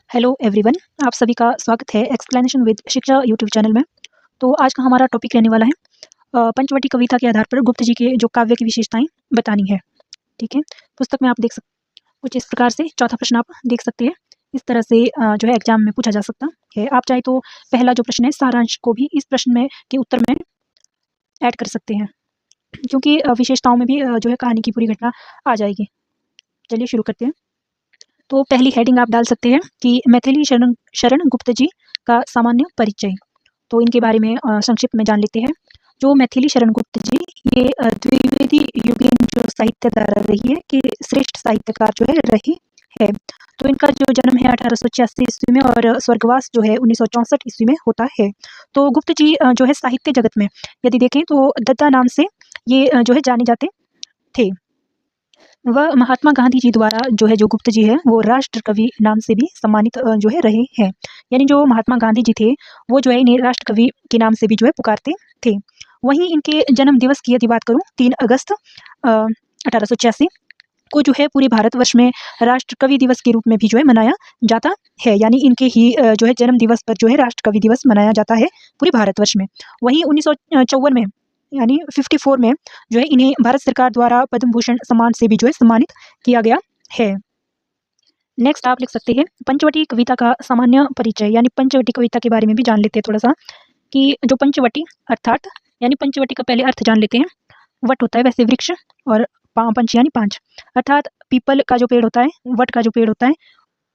Hello everyone, आप सभी का स्वागत है एक्सप्लेनेशन विद शिक्षा यूट्यूब चैनल में। तो आज का हमारा टॉपिक रहने वाला है पंचवटी कविता के आधार पर गुप्त जी के जो काव्य की विशेषताएं बतानी है। ठीक है, पुस्तक में आप देख सकते कुछ इस प्रकार से चौथा प्रश्न आप देख सकते हैं। इस तरह से जो है एग्जाम में पूछा जा सकता है। आप चाहे तो पहला जो प्रश्न है सारांश को भी इस प्रश्न में के उत्तर में ऐड कर सकते हैं, क्योंकि विशेषताओं में भी जो है कहानी की पूरी घटना आ जाएगी। चलिए शुरू करते हैं। तो पहली हेडिंग आप डाल सकते हैं कि मैथिली शरण शरण गुप्त जी का सामान्य परिचय। तो इनके बारे में संक्षिप्त में जान लेते हैं। जो मैथिली शरण गुप्त जी ये द्विवेदी युगीन जो साहित्यधारा रही है कि श्रेष्ठ साहित्यकार जो है रहे है। तो इनका जो जन्म है 1886 ईस्वी में और स्वर्गवास जो है 1964 ईस्वी में होता है। तो गुप्त जी जो है साहित्य जगत में यदि देखें तो दद्दा नाम से ये जो है जाने जाते थे। वह महात्मा गांधी जी द्वारा जो है जो गुप्त जी है वो राष्ट्र कवि नाम से भी सम्मानित जो है रहे हैं। यानी जो महात्मा गांधी जी थे वो जो है इन्हें राष्ट्र कवि के नाम से भी जो है पुकारते थे। वहीं इनके जन्म दिवस की यदि बात करूं 3 अगस्त 1886 को जो है पूरे भारतवर्ष में राष्ट्र कवि दिवस के रूप में भी जो है मनाया जाता है। यानी इनके ही जो है जन्म दिवस पर जो है राष्ट्र कवि दिवस मनाया जाता है पूरे भारतवर्ष में। वहीं 1954 में यानी 54 में जो है इन्हें भारत सरकार द्वारा पद्म भूषण सम्मान से भी जो है सम्मानित किया गया है। नेक्स्ट आप लिख सकते हैं पंचवटी कविता का सामान्य परिचय। यानी पंचवटी कविता के बारे में भी जान लेते हैं थोड़ा सा कि जो पंचवटी अर्थात यानी पंचवटी का पहले अर्थ जान लेते हैं। वट होता है वैसे वृक्ष और पंच यानी 5 अर्थात पीपल का जो पेड़ होता है, वट का जो पेड़ होता है,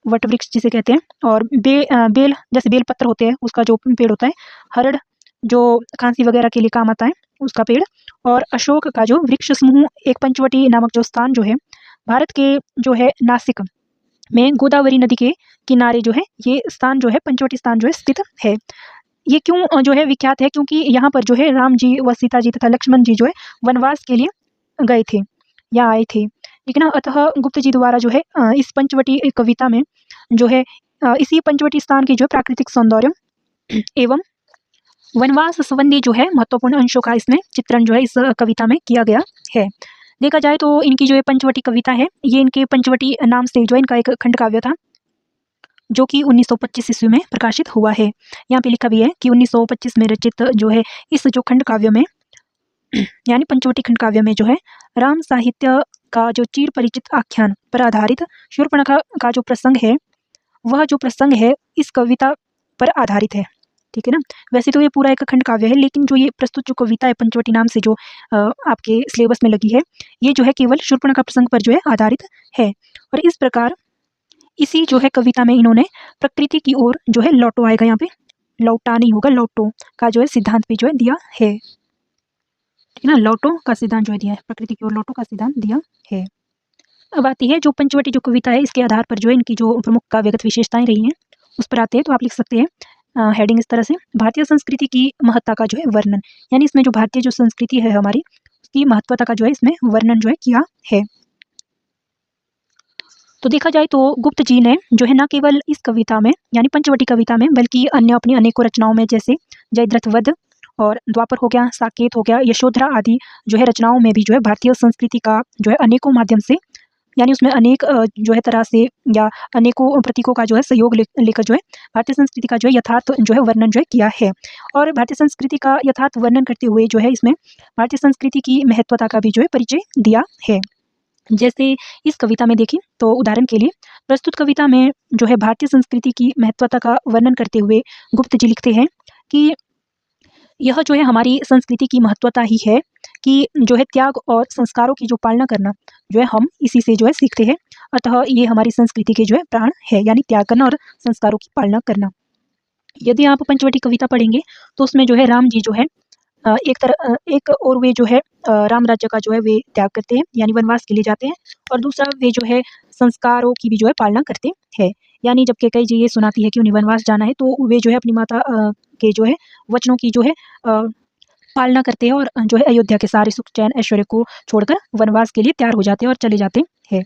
वट वृक्ष जिसे कहते हैं, और बेल जैसे बेल पत्र होते हैं उसका जो पेड़ होता है, हरड़ जो खांसी वगैरह के लिए काम आता है उसका पेड़, और अशोक का जो वृक्ष समूह। एक पंचवटी नामक जो स्थान जो है भारत के जो है नासिक में गोदावरी नदी के किनारे जो है ये स्थान जो है पंचवटी स्थान जो है स्थित है। ये क्यों जो है विख्यात है, क्योंकि यहाँ पर जो है राम जी व सीता जी तथा लक्ष्मण जी जो है वनवास के लिए गए थे या आए थे। ठीक है ना। अतः गुप्त जी द्वारा जो है इस पंचवटी कविता में जो है इसी पंचवटी स्थान की जो प्राकृतिक सौंदर्य एवं वनवास संबंधी जो है महत्वपूर्ण अंशों का इसमें चित्रण जो है इस कविता में किया गया है। देखा जाए तो इनकी जो है पंचवटी कविता है ये इनके पंचवटी नाम से जो इनका एक खंड काव्य था जो कि 1925 ईस्वी में प्रकाशित हुआ है। यहाँ पे लिखा भी है कि 1925 में रचित जो है इस जो खंड काव्य में यानी पंचवटी खंड काव्य में जो है राम साहित्य का जो चिर परिचित आख्यान पर आधारित शूर्पणखा का जो प्रसंग है वह जो प्रसंग है इस कविता पर आधारित है। ठीक है ना। वैसे तो ये पूरा एक खंड काव्य है, लेकिन जो ये प्रस्तुत जो कविता है पंचवटी नाम से जो आपके सिलेबस में लगी है ये जो है केवल शूर्पणखा प्रसंग पर जो है आधारित है। और इस प्रकार इसी जो है कविता में इन्होंने प्रकृति की ओर जो है लौटो आएगा, यहाँ पे लौटा नहीं होगा, लौटो का जो है सिद्धांत भी जो है दिया है। ठीक है ना। लौटो का सिद्धांत जो है दिया है, प्रकृति की ओर लौटो का सिद्धांत दिया है। अब आती है जो पंचवटी जो कविता है इसके आधार पर जो है इनकी जो प्रमुख काव्यगत विशेषताएं रही हैं उस पर आते हैं। तो आप लिख सकते हैं हेडिंग इस तरह से भारतीय संस्कृति की महत्ता का जो है वर्णन। यानी इसमें जो भारतीय जो संस्कृति है हमारी उसकी महत्वता का जो है इसमें वर्णन जो है किया है। तो देखा जाए तो गुप्त जी ने जो है न केवल इस कविता में यानी पंचवटी कविता में बल्कि अन्य अपनी अनेकों रचनाओं में जैसे जयद्रथ वध और द्वापर हो गया, साकेत हो गया, यशोधरा आदि जो है रचनाओं में भी जो है भारतीय संस्कृति का जो है अनेकों माध्यम से यानी उसमें अनेक जो है तरह से या अनेकों प्रतीकों का जो है सहयोग लेकर जो है भारतीय संस्कृति का जो है यथार्थ जो है वर्णन जो है किया है। और भारतीय संस्कृति का यथार्थ वर्णन करते हुए जो है इसमें भारतीय संस्कृति की महत्वता का भी जो है परिचय दिया है। जैसे इस कविता में देखें तो उदाहरण के लिए प्रस्तुत कविता में जो है भारतीय संस्कृति की महत्वता का वर्णन करते हुए गुप्त जी लिखते हैं कि यह जो है हमारी संस्कृति की महत्वता ही है कि जो है त्याग और संस्कारों की जो पालना करना जो है हम इसी से जो है सीखते हैं। अतः ये हमारी संस्कृति के जो है प्राण है, यानी त्याग करना और संस्कारों की पालना करना। यदि आप पंचवटी कविता पढ़ेंगे तो उसमें जो है राम जी जो है एक और वे जो है राम राज्य का जो है वे त्याग करते हैं यानी वनवास के लिए जाते हैं, और दूसरा वे जो है संस्कारों की भी जो है पालना करते हैं। यानी जब कैकेयी जी ये सुनाती है कि उन्हें वनवास जाना है तो वे जो है अपनी माता के जो है वचनों की जो है पालना करते हैं और जो है अयोध्या के सारे सुख चैन ऐश्वर्य को छोड़कर वनवास के लिए तैयार हो जाते हैं और चले जाते हैं।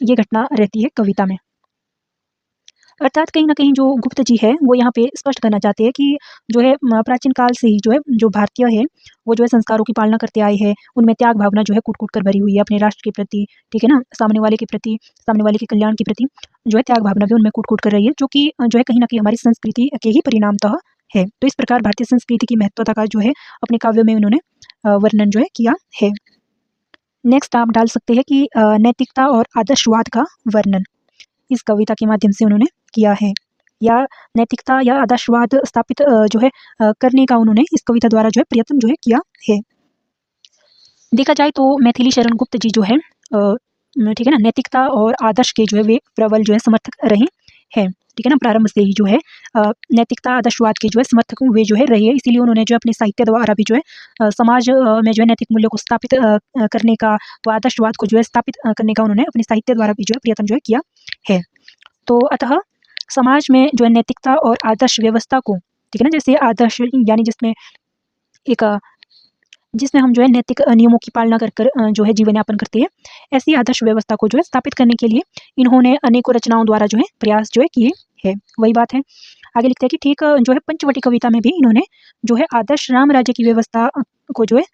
ये घटना रहती है कविता में। अर्थात कहीं न कहीं जो गुप्त जी है, वो यहाँ पे स्पष्ट करना चाहते हैं कि जो है प्राचीन काल से ही जो है, जो भारतीय है, वो जो है संस्कारों की पालना करते आए हैं। उनमें त्याग भावना जो है कूट-कूट कर भरी हुई है अपने राष्ट्र के प्रति, ठीक है ना? सामने वाले के प्रति, सामने वाले के कल्याण के प्रति जो है त्याग भावना भी उनमें कूट-कूट कर रही है, जो कि जो है कहीं न कहीं हमारी संस्कृति के ही परिणामतः है। तो इस प्रकार भारतीय संस्कृति की महत्वता का जो है अपने काव्य में उन्होंने वर्णन जो है किया है। नेक्स्ट आप डाल सकते हैं कि नैतिकता और आदर्शवाद का वर्णन इस कविता के माध्यम से उन्होंने किया है, या नैतिकता या आदर्शवाद स्थापित जो है करने का उन्होंने इस कविता द्वारा जो है प्रयत्न जो है किया है। देखा जाए तो मैथिली शरण गुप्त जी जो है ठीक है ना, नैतिकता और आदर्श के जो है वे प्रबल जो है समर्थक रहे हैं, ठीक है ना। प्रारंभ से ही जो है नैतिकता आदर्शवाद के जो है समर्थक वे जो है रहे हैं। इसीलिए उन्होंने जो अपने साहित्य द्वारा भी जो है समाज में जो है नैतिक मूल्यों को स्थापित करने का, व आदर्शवाद को जो है स्थापित करने का उन्होंने अपने साहित्य द्वारा भी जो है प्रयत्न जो है किया है। तो अतः समाज में जो है नैतिकता और आदर्श व्यवस्था को, ठीक है ना, जैसे आदर्श यानी जिसमें हम जो है नैतिक नियमों की पालना कर कर जो है जीवन यापन करते हैं, ऐसी आदर्श व्यवस्था को जो है स्थापित करने के लिए इन्होंने अनेकों रचनाओं द्वारा जो है प्रयास जो है किए हैं। वही बात है, आगे लिखते हैं कि ठीक जो है पंचवटी कविता में भी इन्होंने जो है आदर्श राम राज्य की व्यवस्था को जो है,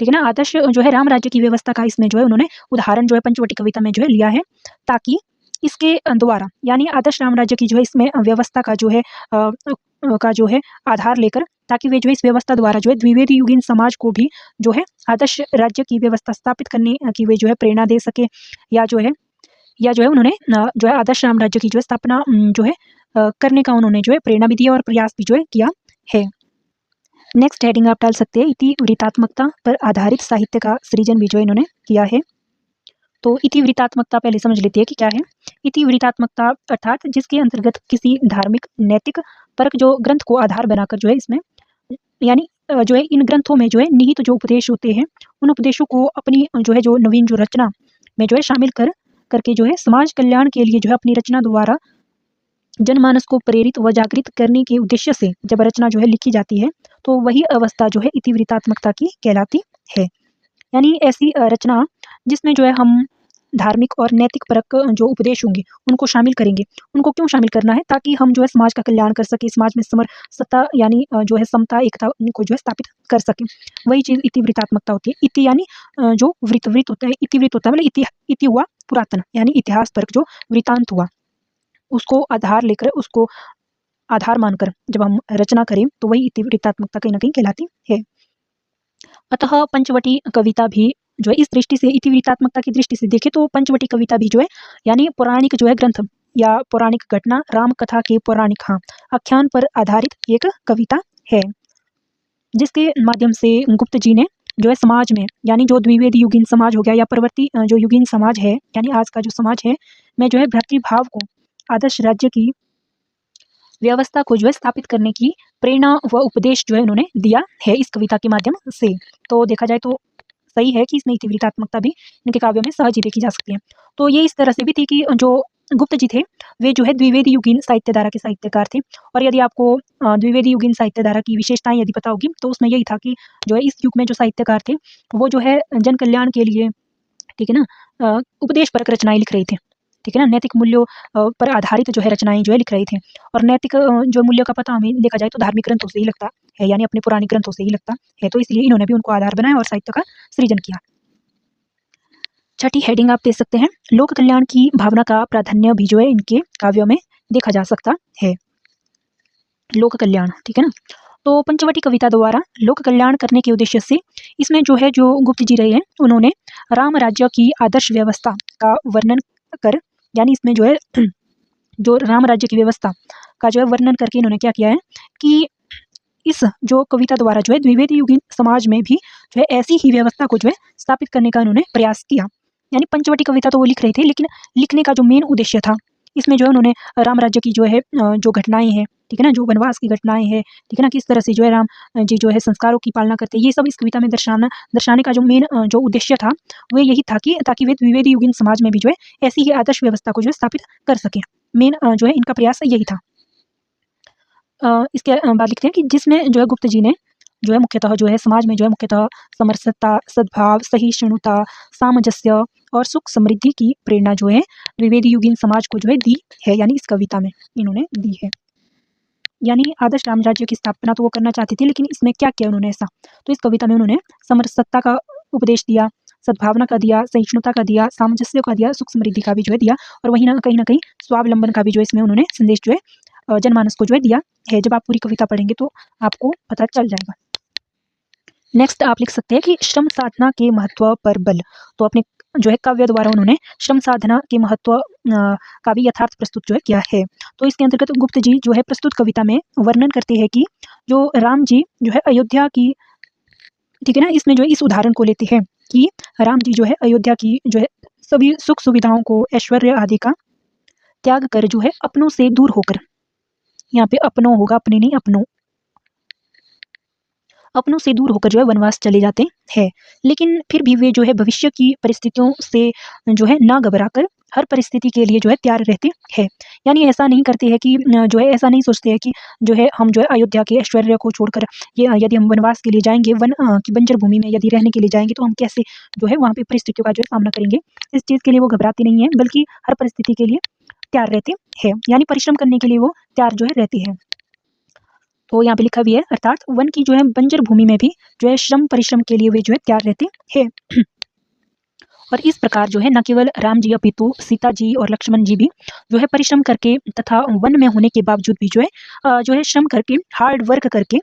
ठीक है ना, आदर्श जो है राम राज्य की व्यवस्था का इसमें जो है उन्होंने उदाहरण जो है पंचवटी कविता में जो है लिया है, ताकि इसके द्वारा यानी आदर्श राम राज्य की जो है इसमें व्यवस्था का जो है आधार लेकर, ताकि वे जो है इस व्यवस्था द्वारा जो है द्विवेदी युगीन समाज को भी जो है आदर्श राज्य की व्यवस्था स्थापित करने की वे जो है प्रेरणा दे सके, या जो है उन्होंने जो है आदर्श राम राज्य की जो है स्थापना जो है करने का उन्होंने जो है प्रेरणा भी दी और प्रयास भी जो है किया है। नेक्स्ट हेडिंग आप डाल सकते हैं, इतिवृत्तात्मकता पर आधारित साहित्य का सृजन भी जो इन्होंने किया है। तो इतिवृत्तात्मकता पहले समझ लेते हैं कि क्या है। इतिवृत्तात्मकता अर्थात जिसके अंतर्गत किसी धार्मिक, नैतिक, परक जो ग्रंथ को आधार बनाकर जो है इसमें यानी जो है इन ग्रंथों में जो है निहित जो उपदेश होते हैं, उन उपदेशों को अपनी जो है जो नवीन जो रचना में जो है शामिल करके जो है समाज कल्याण के लिए जो है अपनी रचना द्वारा जनमानस को प्रेरित व जागृत करने के उद्देश्य से जब रचना जो है लिखी जाती है, तो वही अवस्था जो है इतिवृत्तात्मकता की कहलाती है। यानी ऐसी रचना जिसमें जो है हम धार्मिक और नैतिक परक जो उपदेश होंगे उनको शामिल करेंगे। उनको क्यों शामिल करना है? ताकि हम जो है समाज का कल्याण कर सकें, समाज में समरसता यानी जो है समता, एकता को जो है स्थापित कर सकें। वही चीज़ इतिवृत्तात्मकता होती है। इति यानी जो वृत्त होता है, इतिवृत्त होता है मतलब इति हुआ पुरातन, यानी इतिहास परक जो वृत्तांत हुआ, उसको आधार लेकर, उसको आधार मानकर जब हम रचना करें, तो वही इतिवृत्तात्मकता कहीं न कहीं कहलाती है। अतः पंचवटी कविता भी जो है इस दृष्टि से, इतिवृत्तात्मकता की दृष्टि से देखें तो पंचवटी कविता भी जो है यानी पौराणिक जो है ग्रंथ या पौराणिक घटना, राम कथा के पौराणिक आख्यान पर आधारित एक कविता है, जिसके माध्यम से गुप्त जी ने जो है समाज में यानी जो द्विवेदी युगीन समाज हो गया या परवर्ती जो युगीन समाज है, यानी आज का जो समाज है, में जो है भ्रातृभाव को, आदर्श राज्य की व्यवस्था को जो है स्थापित करने की प्रेरणा व उपदेश जो है उन्होंने दिया है इस कविता के माध्यम से। तो देखा जाए तो सही है कि इसमें इतिवृत्तात्मकता भी इनके काव्यों में सहज ही देखी जा सकती है। तो ये इस तरह से भी थी कि जो गुप्त जी थे, वे जो है द्विवेदी युगीन साहित्य धारा के साहित्यकार थे। और यदि आपको द्विवेदी युगीन साहित्य धारा की विशेषताएं यदि पता होगी, तो उसमें यही था कि जो है इस युग में जो साहित्यकार थे, वो जो है जन कल्याण के लिए, ठीक है ना, उपदेश परक रचनाएं लिख रहे थे, ठीक है ना, नैतिक मूल्यों पर आधारित जो है रचनाएं जो है लिख रहे थे। और नैतिक जो मूल्यों का पता हमें देखा जाए तो धार्मिक ग्रंथों से ही लगता है, यानी अपने पुराने ग्रंथों से ही लगता है। तो इसलिए इन्होंने भी उनको आधार बनाया और साहित्य का सृजन किया। छठी हेडिंग आप दे सकते हैं, लोक कल्याण की भावना का प्राधान्य भी जो है इनके काव्यों में देखा जा सकता है। लोक कल्याण, ठीक है ना। तो पंचवटी कविता द्वारा लोक कल्याण करने के उद्देश्य से इसमें जो है जो गुप्त जी रहे हैं, उन्होंने राम राज्य की आदर्श व्यवस्था का वर्णन कर, यानी इसमें जो है जो राम राज्य की व्यवस्था का जो है वर्णन करके इन्होंने क्या किया है कि इस जो कविता द्वारा जो है द्विवेदी युगीन समाज में भी जो है ऐसी ही व्यवस्था को जो है स्थापित करने का उन्होंने प्रयास किया। यानी पंचवटी कविता तो वो लिख रहे थे, लेकिन लिखने का जो मेन उद्देश्य था, इसमें जो है उन्होंने राम राज्य की जो है जो घटनाएं हैं, ठीक है ना, जो वनवास की घटनाएं हैं, ठीक है ना, किस तरह से जो है राम जी जो है संस्कारों की पालना करते हैं, ये सब इस कविता में दर्शाने का जो मेन जो उद्देश्य था, वो यही था कि ताकि वे द्विवेदी युगीन समाज में भी जो है ऐसी ही आदर्श व्यवस्था को जो है स्थापित कर सके। मेन जो है इनका प्रयास यही था। इसके बाद लिखते हैं कि जिसमें जो है गुप्त जी ने जो है मुख्यतः जो है समाज में जो है मुख्यतः समरसता, सद्भाव, सहिष्णुता, सामंजस्य और सुख समृद्धि की प्रेरणा जो है द्विवेदी युगीन समाज को जो है दी है, यानी इस कविता में इन्होंने दी है। यानी आदर्श राम राज्य की स्थापना तो वो करना चाहती थी, लेकिन इसमें क्या किया उन्होंने ऐसा, तो इस कविता में उन्होंने समरसत्ता का उपदेश दिया, सद्भावना का दिया, सहिष्णुता का दिया, सामंजस्य का दिया, सुख समृद्धि का भी जो है दिया, और वहीं ना कहीं स्वावलंबन का भी जो है इसमें उन्होंने संदेश जो है जनमानस को जो है दिया है। जब आप पूरी कविता पढ़ेंगे तो आपको पता चल जाएगा। नेक्स्ट आप लिख सकते हैं कि श्रम साधना के महत्व पर बल। तो अपने जो है काव्य द्वारा उन्होंने श्रम साधना के महत्व का भी यथार्थ प्रस्तुत जो है किया है। तो इसके अंतर्गत गुप्त जी जो है प्रस्तुत कविता में वर्णन करते हैं कि जो राम जी जो है अयोध्या की, ठीक है ना, इसमें जो है इस उदाहरण को लेते हैं कि राम जी जो है अयोध्या की जो है सभी सुख सुविधाओं को, ऐश्वर्य आदि का त्याग कर जो है अपनों से दूर होकर, यहाँ पे अपनों होगा, अपने नहीं, अपनों से दूर होकर जो है वनवास चले जाते हैं। लेकिन फिर भी वे जो है भविष्य की परिस्थितियों से जो है ना घबराकर हर परिस्थिति के लिए जो है तैयार रहते हैं। यानी ऐसा नहीं करते हैं कि जो है ऐसा नहीं सोचते हैं कि जो है हम जो है अयोध्या के ऐश्वर्य को छोड़कर ये यदि हम वनवास के लिए जाएंगे, वन की बंजर भूमि में यदि रहने के लिए जाएंगे तो हम कैसे जो है वहाँ पे परिस्थितियों का जो है सामना करेंगे। इस चीज़ के लिए वो घबराते नहीं है, बल्कि हर परिस्थिति के लिए तैयार रहते हैं, यानी परिश्रम करने के लिए वो तैयार जो है रहते हैं। तो यहाँ पे लिखा भी है, अर्थात वन की जो है बंजर भूमि में भी जो है श्रम परिश्रम के लिए वे जो है तैयार रहते हैं। और इस प्रकार जो है न केवल राम जी अपितु सीता जी और लक्ष्मण जी भी जो है परिश्रम करके तथा वन में होने के बावजूद भी जो है श्रम करके, हार्ड वर्क करके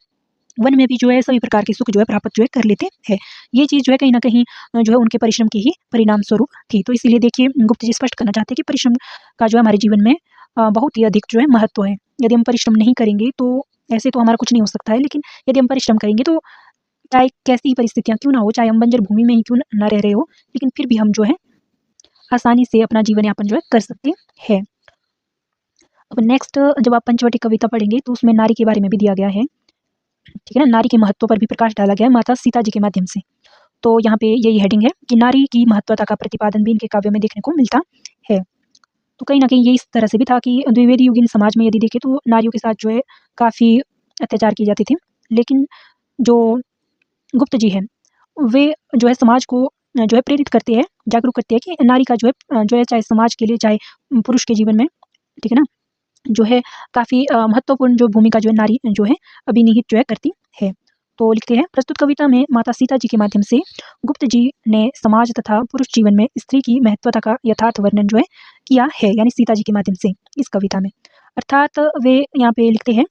वन में भी जो है सभी प्रकार के सुख जो है प्राप्त जो है कर लेते हैं। ये चीज़ जो है कहीं ना कहीं जो है उनके परिश्रम के ही परिणाम स्वरूप थी। तो इसीलिए देखिए गुप्त जी स्पष्ट करना चाहते हैं कि परिश्रम का जो है हमारे जीवन में बहुत ही अधिक जो है महत्व है। यदि हम परिश्रम नहीं करेंगे तो ऐसे तो हमारा कुछ नहीं हो सकता है, लेकिन यदि हम परिश्रम करेंगे तो चाहे कैसी परिस्थितियाँ क्यों ना हो, चाहे हम बंजर भूमि में ही क्यों ना रह रहे हो, लेकिन फिर भी हम जो है आसानी से अपना जीवन यापन जो है कर सकते हैं। अब नेक्स्ट जब आप पंचवटी कविता पढ़ेंगे तो उसमें नारी के बारे में भी दिया गया है, ठीक है ना, नारी के महत्व पर भी प्रकाश डाला गया है माता सीता जी के माध्यम से। तो यहाँ पे यही हेडिंग है कि नारी की महत्वता का प्रतिपादन भी इनके काव्य में देखने को मिलता है। तो कहीं ना कहीं ये इस तरह से भी था कि द्विवेदी युगीन समाज में यदि देखें तो नारियों के साथ जो है काफ़ी अत्याचार किए जाते थे, लेकिन जो गुप्त जी हैं वे जो है समाज को जो है प्रेरित करते हैं, जागरूक करते हैं कि नारी का जो है चाहे समाज के लिए, चाहे पुरुष के जीवन में, ठीक है ना, जो है काफ़ी महत्वपूर्ण जो भूमिका जो है नारी जो है अभिनिहित जो है करती है। तो लिखते हैं, प्रस्तुत कविता में माता सीता जी के माध्यम से गुप्त जी ने समाज तथा पुरुष जीवन में स्त्री की महत्वता का यथार्थ वर्णन जो है किया है, यानी सीता जी के माध्यम से इस कविता में। अर्थात वे यहाँ पे लिखते हैं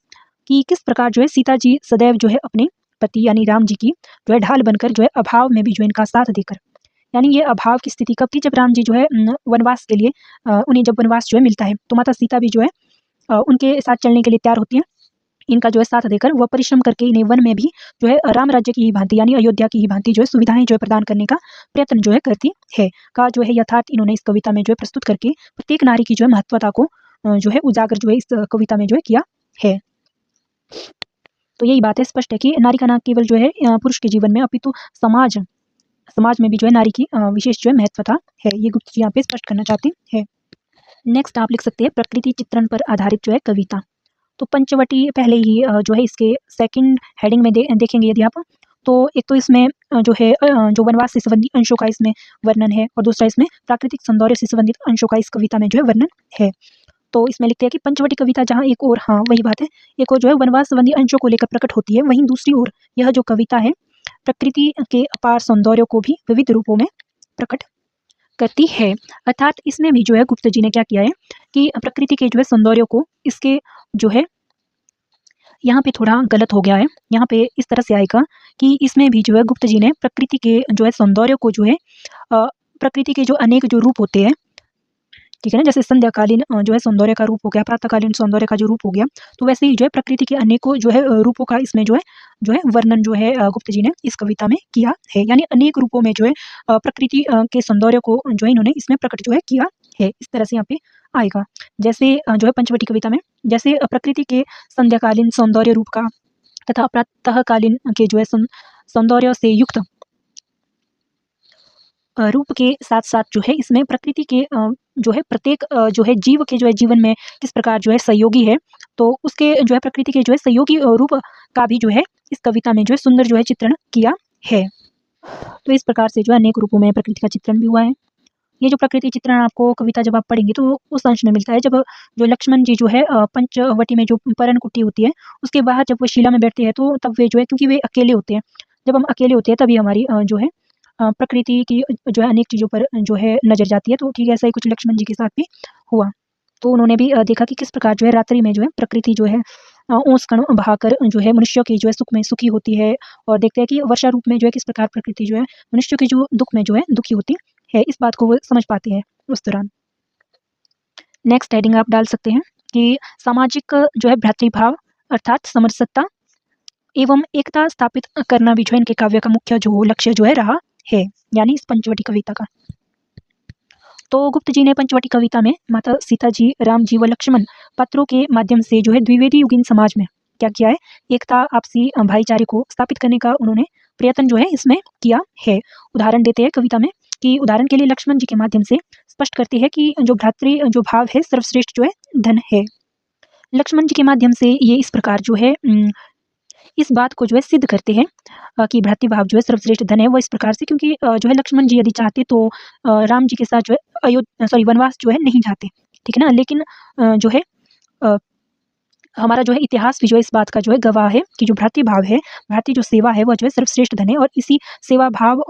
कि किस प्रकार जो है सीता जी सदैव जो है अपने पति यानी राम जी की जो है ढाल बनकर जो है अभाव में भी जो है इनका साथ देकर, यानी ये अभाव की स्थिति कब थी, जब राम जी जो है वनवास के लिए उन्हें जब वनवास जो है मिलता है तो माता सीता भी जो है उनके साथ चलने के लिए तैयार होती हैं। इनका जो है साथ देकर वह परिश्रम करके इन्हें वन में भी जो है राम राज्य की ही भांति यानी अयोध्या की ही भांति जो है सुविधाएं जो है प्रदान करने का प्रयत्न जो है करती है, का जो है यथार्थ इन्होंने इस कविता में जो है प्रस्तुत करके प्रत्येक नारी की जो है महत्वता को जो है उजागर जो है इस कविता में जो है किया है। तो यही बात है, स्पष्ट है कि नारी का न केवल जो है पुरुष के जीवन में अपितु समाज में भी जो है नारी की विशेष जो है महत्वता है, ये गुप्त जी यहाँ पे स्पष्ट करना चाहते हैं। नेक्स्ट आप लिख सकते हैं प्रकृति चित्रण पर आधारित जो है कविता। तो पंचवटी पहले ही जो है इसके सेकंड हेडिंग में देखेंगे यदि आप, तो एक तो इसमें जो है जो वनवास से संबंधित अंशों का इसमें वर्णन है, और दूसरा इसमें प्राकृतिक सौंदर्य से संबंधित अंशों का इस कविता में जो है वर्णन है। तो इसमें लिखते हैं कि पंचवटी कविता जहाँ एक और, हाँ वही बात है, एक और जो है वनवास संबंधी अंशों को लेकर प्रकट होती है, वहीं दूसरी ओर यह जो कविता है प्रकृति के अपार सौंदर्य को भी विविध रूपों में प्रकट करती है। अर्थात इसमें भी जो है गुप्त जी ने क्या किया है कि प्रकृति के जो है सौंदर्य को, इसके जो है यहाँ पे थोड़ा गलत हो गया है, यहाँ पे इस तरह से आएगा कि इसमें भी जो है गुप्त जी ने प्रकृति के जो है सौंदर्य को जो है प्रकृति के जो अनेक जो रूप होते हैं, ठीक है ना, जैसे संध्याकालीन जो है सौंदर्य का रूप हो गया, प्रातःकालीन सौंदर्य का जो रूप हो गया, तो वैसे ही जो है प्रकृति के अनेकों जो है रूपों का इसमें जो है वर्णन जो है गुप्त जी ने इस कविता में किया है, यानी अनेक रूपों में जो है प्रकृति के सौंदर्य को जो है इन्होंने इसमें प्रकट जो है किया है। इस तरह से यहाँ पे आएगा, जैसे जो है पंचवटी कविता में जैसे प्रकृति के संध्याकालीन सौंदर्य रूप का तथा प्रातःकालीन के जो है सौंदर्य से युक्त रूप के साथ साथ जो है इसमें प्रकृति के जो है प्रत्येक जो है जीव के जो है जीवन में किस प्रकार जो है सहयोगी है, तो उसके जो है प्रकृति के जो है सहयोगी रूप का भी जो है इस कविता में जो है सुंदर जो है चित्रण किया है। तो इस प्रकार से जो है अनेक रूपों में प्रकृति का चित्रण भी हुआ है। ये जो प्रकृति चित्रण आपको कविता जब आप पढ़ेंगे तो उस अंश में मिलता है जब जो लक्ष्मण जी जो है पंचवटी में जो परन कुटी होती है उसके बाहर जब वो शिला में बैठते हैं तो तब वे जो है, क्योंकि वे अकेले होते हैं, जब हम अकेले होते हैं तभी हमारी जो है प्रकृति की जो है अनेक चीज़ों पर जो है नज़र जाती है। तो ठीक है, ऐसा ही कुछ लक्ष्मण जी के साथ भी हुआ। तो उन्होंने भी देखा कि किस प्रकार जो है रात्रि में जो है प्रकृति जो है ओस कण बहाकर जो है मनुष्यों की जो है सुख में सुखी होती है, और देखते हैं कि वर्षा रूप में जो है किस प्रकार प्रकृति जो है मनुष्यों के जो दुख में जो है दुखी होती है। इस बात को वो समझ पाते हैं उस दौरान। नेक्स्ट हेडिंग आप डाल सकते हैं कि सामाजिक जो है भ्रातृभाव अर्थात समरसता एवं एकता स्थापित करना भी जो है इनके काव्य का मुख्य जो लक्ष्य जो है रहा है, यानी इस पंचवटी कविता का। तो गुप्त जी ने पंचवटी कविता में माता सीता जी, राम जी व लक्ष्मण पात्रों के माध्यम से जो है द्विवेदी युगीन समाज में क्या किया है, एकता, आपसी भाईचारे को स्थापित करने का उन्होंने प्रयत्न जो है इसमें किया है। उदाहरण देते हैं कविता में कि उदाहरण के लिए लक्ष्मण जी के माध्यम से स्पष्ट करते हैं कि जो भ्रातृ जो भाव है सर्वश्रेष्ठ जो है धन है। लक्ष्मण जी के माध्यम से ये इस प्रकार जो है इस बात को जो है सिद्ध करते हैं कि भ्रातृभाव जो है सर्वश्रेष्ठ धन है। वो इस प्रकार से क्योंकि जो है लक्ष्मण जी यदि चाहते तो राम जी के साथ जो है वनवास जो है नहीं जाते, ठीक है ना, लेकिन जो है हमारा जो है इतिहास भी जो है इस बात का जो है गवाह है कि जो भ्रातृभाव है, भ्रातृ जो सेवा है वह जो है सर्वश्रेष्ठ धन है, और इसी सेवा भाव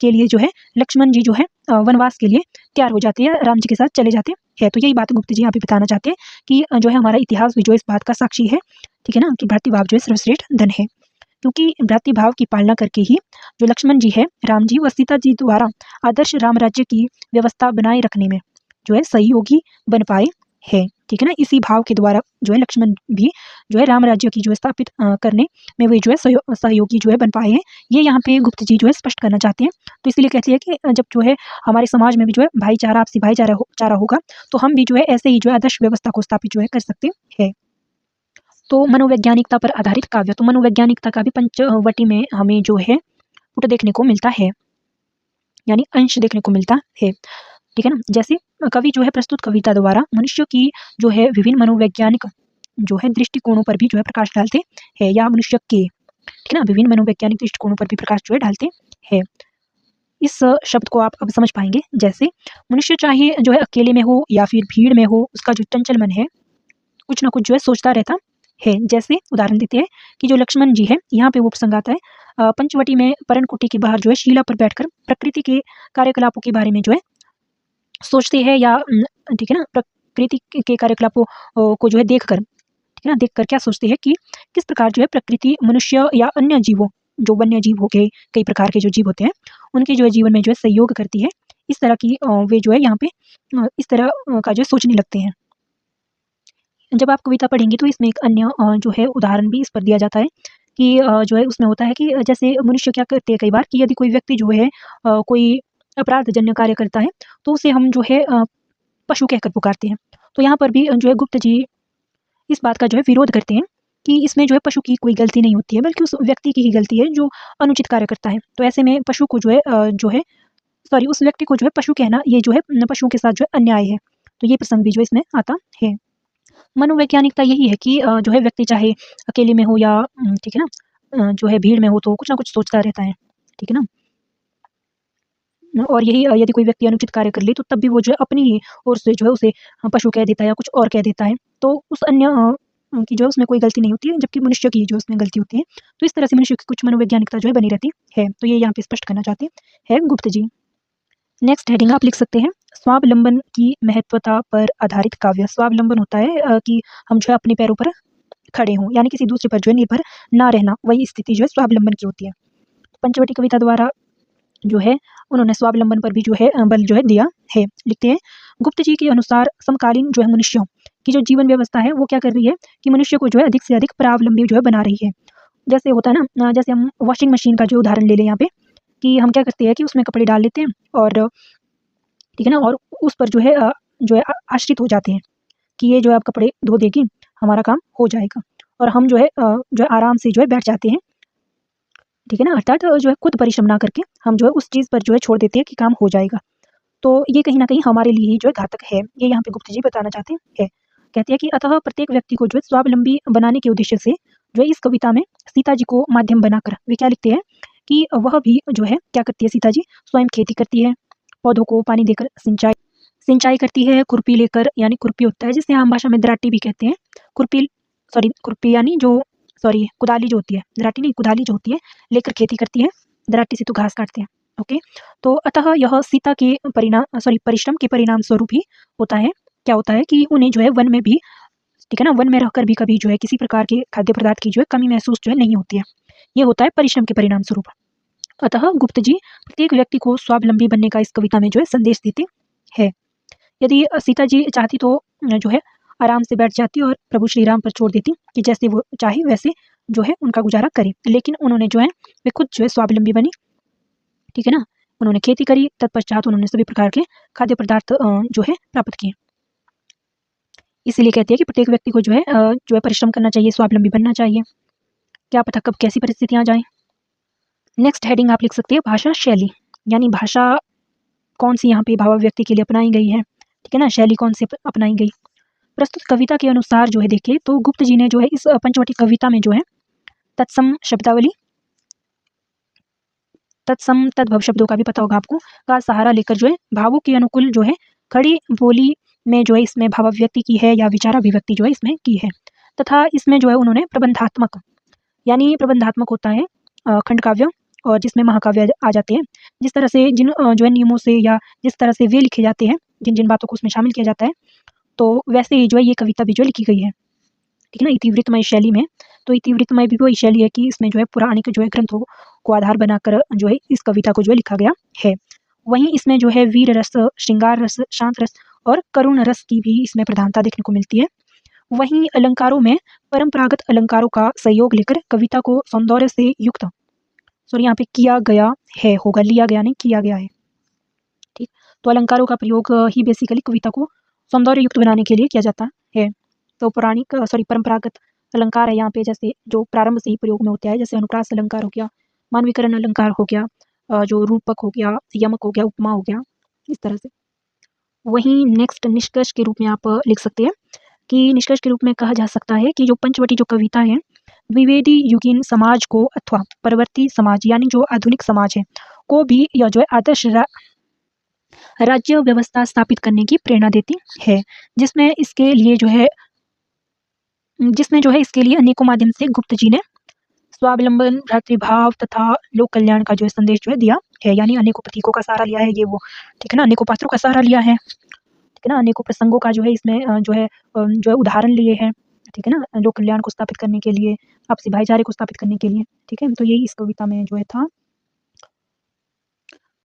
के लिए जो है लक्ष्मण जी जो है वनवास के लिए तैयार हो जाते हैं, राम जी के साथ चले जाते हैं। तो यही बात गुप्त जी यहाँ पे बताना चाहते हैं कि जो है हमारा इतिहास भी जो इस बात का साक्षी है, ठीक है ना, कि भ्रातृभाव जो है सर्वश्रेष्ठ धन है। क्योंकि भ्रातृभाव की पालना करके ही जो लक्ष्मण जी है राम जी व सीता जी द्वारा आदर्श राम राज्य की व्यवस्था बनाए रखने में जो है सहयोगी बन पाए है, ठीक है ना। इसी भाव के द्वारा जो है लक्ष्मण भी जो है राम राज्य की जो है स्थापित करने में वे जो है सहयोगी जो है बन पाए हैं। ये यहाँ पे गुप्त जी जो है स्पष्ट करना चाहते हैं। तो इसीलिए कहते हैं कि जब जो है हमारे समाज में भी जो है भाईचारा, आपसी भाईचारा होगा तो हम भी जो है ऐसे ही जो है आदर्श व्यवस्था को स्थापित जो है कर सकते हैं। तो मनोवैज्ञानिकता पर आधारित काव्य, तो मनोवैज्ञानिकता का भी पंचवटी में हमें जो है पुट देखने को मिलता है, यानी अंश देखने को मिलता है, ठीक है ना। जैसे कवि जो है प्रस्तुत कविता द्वारा मनुष्य की जो है विभिन्न मनोवैज्ञानिक जो है दृष्टिकोणों पर भी जो है प्रकाश डालते हैं, या मनुष्य के, ठीक है ना, विभिन्न मनोवैज्ञानिक दृष्टिकोणों पर भी प्रकाश जो है डालते हैं। इस शब्द को आप अब समझ पाएंगे। जैसे मनुष्य चाहे जो है अकेले में हो या फिर भीड़ में हो, उसका जो चंचल मन है कुछ ना कुछ जो है सोचता रहता है। जैसे उदाहरण देते हैं कि जो लक्ष्मण जी है, यहाँ पे वो प्रसंग आता है पंचवटी में परनकुटी के बाहर जो है शिला पर बैठकर प्रकृति के कार्यकलापों के बारे में जो है सोचते हैं, या ठीक है ना, प्रकृति के कार्यकलापों को जो है देखकर, ठीक है ना, देखकर क्या सोचते हैं कि किस प्रकार जो है प्रकृति मनुष्य या अन्य जीवों, जो वन्य जीव हो गए, कई प्रकार के जो जीव होते हैं, उनके जो है जीवन में जो है सहयोग करती है। इस तरह की वे जो है यहाँ पे इस तरह का जो है सोचने लगते हैं। जब आप कविता पढ़ेंगे तो इसमें एक अन्य जो है उदाहरण भी इस पर दिया जाता है कि जो है उसमें होता है कि जैसे मनुष्य क्या करते हैं कई बार कि यदि कोई व्यक्ति जो है कोई अपराधजन्य कार्य करता है तो उसे हम जो है पशु कहकर पुकारते हैं। तो यहाँ पर भी जो है गुप्त जी इस बात का जो है विरोध करते हैं कि इसमें जो है पशु की कोई गलती नहीं होती है, बल्कि उस व्यक्ति की ही गलती है जो अनुचित कार्य करता है। तो ऐसे में पशु को जो है उस व्यक्ति को जो है पशु कहना, ये जो है पशुओं के साथ जो है अन्याय है। तो ये प्रसंग भी जो इसमें आता है। मनोवैज्ञानिकता यही है कि जो है व्यक्ति चाहे अकेले में हो या ठीक है ना, जो है भीड़ में हो तो कुछ ना कुछ सोचता रहता है, ठीक है ना। और यही यदि कोई व्यक्ति अनुचित कार्य कर ले तो तब भी वो जो है अपनी ही ओर से जो है उसे पशु कह देता है या कुछ और कह देता है। तो उस अन्य की जो है उसमें कोई गलती नहीं होती है, जबकि मनुष्य की जो उसमें गलती होती है। तो इस तरह से मनुष्य की कुछ मनोवैज्ञानिकता जो है बनी रहती है। तो ये यहाँ पे स्पष्ट करना चाहते हैं गुप्त जी। नेक्स्ट हेडिंग आप लिख सकते हैं स्वावलंबन की महत्वता पर आधारित काव्य। स्वावलंबन होता है कि हम जो है अपने पैरों पर खड़े हों, यानी किसी दूसरे पर जो है निर्भर ना रहना, वही स्थिति जो है स्वावलंबन की होती है। पंचवटी कविता द्वारा जो है उन्होंने स्वावलंबन पर भी जो है बल जो है दिया है। लिखते हैं गुप्त जी के अनुसार समकालीन जो है मनुष्यों की जो जीवन व्यवस्था है वो क्या कर रही है कि मनुष्य को जो है अधिक से अधिक परावलंबी जो है बना रही है। जैसे होता है ना, जैसे हम वॉशिंग मशीन का जो उदाहरण ले लें यहाँ पे, कि हम क्या करते हैं कि उसमें कपड़े डाल लेते हैं और ठीक है ना, और उस पर जो है आश्रित हो जाते हैं कि ये जो है आप कपड़े धो देगी, हमारा काम हो जाएगा, और हम जो है आराम से जो है बैठ जाते हैं, ठीक है ना। अर्थात जो है खुद परिश्रम ना करके हम जो है उस चीज़ पर जो है छोड़ देते हैं कि काम हो जाएगा। तो ये कहीं न कहीं हमारे लिए ही जो है घातक है। ये यहाँ पे गुप्त जी बताना चाहते हैं। कहते हैं कि अतः प्रत्येक व्यक्ति को जो है स्वावलंबी बनाने के उद्देश्य से जो है इस कविता में सीता जी को माध्यम बनाकर वे क्या लिखते हैं कि वह भी जो है क्या करती है, सीता जी स्वयं खेती करती है, पौधों को पानी देकर सिंचाई करती है, खुरपी लेकर, यानी खुरपी होता है जिसे आम भाषा में दराटी भी कहते हैं, खुरपी यानी जो कुदाली जो होती है, दराटी नहीं कुदाली जो होती है, लेकर खेती करती है, दराटी से तो घास काटते हैं। ओके, तो अतः यह सीता के परिश्रम के परिणाम स्वरूप ही होता है। क्या होता है कि उन्हें जो है वन में भी, ठीक है ना, वन में रहकर भी कभी जो है किसी प्रकार के खाद्य पदार्थ की जो है कमी महसूस जो है नहीं होती है। ये होता है परिश्रम के परिणाम स्वरूप। अतः गुप्त जी प्रत्येक व्यक्ति को स्वावलंबी बनने का इस कविता में जो है संदेश देते हैं। यदि सीता जी चाहती तो जो है आराम से बैठ जाती और प्रभु श्री राम पर छोड़ देती कि जैसे वो चाहे वैसे जो है उनका गुजारा करे, लेकिन उन्होंने जो है वे खुद जो है स्वावलंबी बनी, ठीक है ना, उन्होंने खेती करी, तत्पश्चात उन्होंने सभी प्रकार के खाद्य पदार्थ जो है प्राप्त किए। इसीलिए कहती है कि प्रत्येक व्यक्ति को जो है परिश्रम करना चाहिए, स्वावलंबी बनना चाहिए, क्या पता कब कैसी परिस्थितियां जाए। नेक्स्ट हेडिंग आप लिख सकते हैं भाषा शैली, यानी भाषा कौन सी यहाँ पे भाव व्यक्ति के लिए अपनाई गई है, ठीक है ना, शैली कौन सी अपनाई गई। प्रस्तुत कविता के अनुसार जो है देखिए तो गुप्त जी ने जो है इस पंचवटी कविता में जो है तत्सम शब्दावली, तत्सम तद्भव शब्दों का भी पता होगा आपको, का सहारा लेकर जो है भावों के अनुकूल जो है खड़ी बोली में जो है इसमें भाव व्यक्ति की है या विचार अभिव्यक्ति जो है इसमें की है, तथा इसमें जो है उन्होंने प्रबंधात्मक, यानी प्रबंधात्मक होता है खंड काव्य और जिसमें महाकाव्य आ जाते हैं, जिस तरह से जिन जो है नियमों से या जिस तरह से वे लिखे जाते हैं, जिन जिन बातों को उसमें शामिल किया जाता है, तो वैसे ही जो है ये कविता भी जो लिखी गई है, ठीक है ना, इतिवृत्तमय शैली में। तो इतिवृत्तमय भी वही शैली है कि इसमें जो है पौराणिक जो है ग्रंथों को आधार बनाकर जो है इस कविता को जो है लिखा गया है। वहीं इसमें जो है वीर रस, श्रृंगार रस, शांत रस और करुण रस की भी इसमें प्रधानता देखने को मिलती है। वहीं अलंकारों में परंपरागत अलंकारों का सहयोग लेकर कविता को सौंदर्य से युक्त, यहाँ पे किया गया है, होगा लिया गया नहीं, किया गया है, ठीक। तो अलंकारों का प्रयोग ही बेसिकली कविता को सौंदर्य युक्त बनाने के लिए किया जाता है। तो परंपरागत अलंकार है यहाँ पे, जैसे जो प्रारंभ से ही प्रयोग में होता है, जैसे अनुप्रास अलंकार हो गया, मानवीकरण अलंकार हो गया, जो रूपक हो गया, यमक हो गया, उपमा हो गया, इस तरह से। वहीं नेक्स्ट निष्कर्ष के रूप में आप लिख सकते हैं कि निष्कर्ष के रूप में कहा जा सकता है कि जो पंचवटी जो कविता है द्विवेदी युगीन समाज को अथवा परवर्ती समाज यानी जो आधुनिक समाज है को भी यह जो है आदर्श राज्य व्यवस्था स्थापित करने की प्रेरणा देती है, जिसमें जो है इसके लिए अनेकों माध्यम से गुप्त जी ने स्वावलंबन, भ्रातृभाव तथा लोक कल्याण का जो है संदेश जो है दिया है, यानी अनेकों प्रतीकों का सहारा लिया है ये वो, ठीक है ना, अनेकों पात्रों का सहारा लिया है, ठीक है ना, अनेकों प्रसंगों का जो है इसमें जो है उदाहरण लिए हैं, ठीक है ना, लोक कल्याण को स्थापित करने के लिए, आपसी भाईचारे को स्थापित करने के लिए, ठीक है। तो यही इस कविता में जो है था।